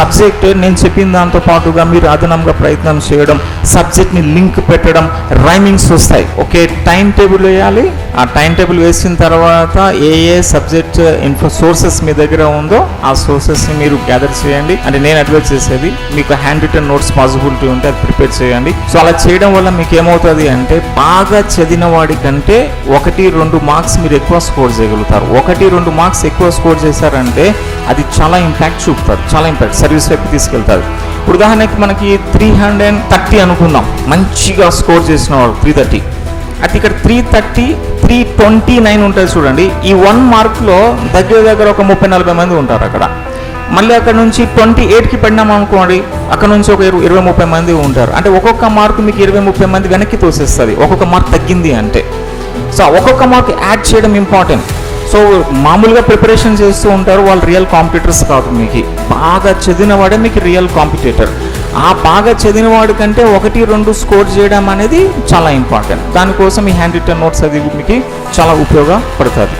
Subject నేను చెప్పిన దాంతో పాటుగా మీరు అదనంగా ప్రయత్నం చేయడం, సబ్జెక్ట్ని లింక్ పెట్టడం, రైమింగ్స్ వస్తాయి. ఓకే, టైం టేబుల్ వేయాలి. ఆ టైం టేబుల్ వేసిన తర్వాత ఏ సబ్జెక్ట్ సోర్సెస్ మీ దగ్గర ఉందో ఆ సోర్సెస్ని మీరు గ్యాదర్ చేయండి. అంటే నేను అడ్వైజ్ చేసేది, మీకు హ్యాండ్ రిటన్ నోట్స్ పాసిబిలిటీ ఉంటే అది ప్రిపేర్ చేయండి. సో అలా చేయడం వల్ల మీకు ఏమవుతుంది అంటే, బాగా చదివిన వాడి కంటే 1-2 మార్క్స్ మీరు ఎక్కువ స్కోర్ చేయగలుగుతారు. 1-2 మార్క్స్ ఎక్కువ స్కోర్ చేశారంటే అది చాలా ఇంపాక్ట్ చూపుతారు, చాలా ఇంపాక్ట్ సర్వీస్ వైపు తీసుకెళ్తారు. ఇప్పుడు ఉదాహరణకి మనకి 330 అనుకుందాం, మంచిగా స్కోర్ చేసిన వాడు 330. అయితే ఇక్కడ 330, 329 ఉంటుంది చూడండి. ఈ 1 మార్క్లో దగ్గర ఒక 30-40 మంది ఉంటారు అక్కడ. మళ్ళీ అక్కడ నుంచి 28కి పడినాం అనుకోండి, అక్కడ నుంచి ఒక 20-30 మంది ఉంటారు. అంటే ఒక్కొక్క మార్కు మీకు 20-30 మంది వెనక్కి తోసేస్తుంది, ఒక్కొక్క మార్క్ తగ్గింది అంటే. సో ఒక్కొక్క మార్క్ యాడ్ చేయడం ఇంపార్టెంట్. సో మామూలుగా ప్రిపరేషన్ చేస్తూ ఉంటారు, వాళ్ళు రియల్ కాంపిటీటర్స్ కాదు. మీకు బాగా చదివిన వాడే మీకు రియల్ కాంపిటీటర్. ఆ బాగా చదివిన వాడి కంటే 1-2 స్కోర్ చేయడం అనేది చాలా ఇంపార్టెంట్. దానికోసం ఈ హ్యాండ్ రిటన్ నోట్స్ అది మీకు చాలా ఉపయోగపడుతుంది.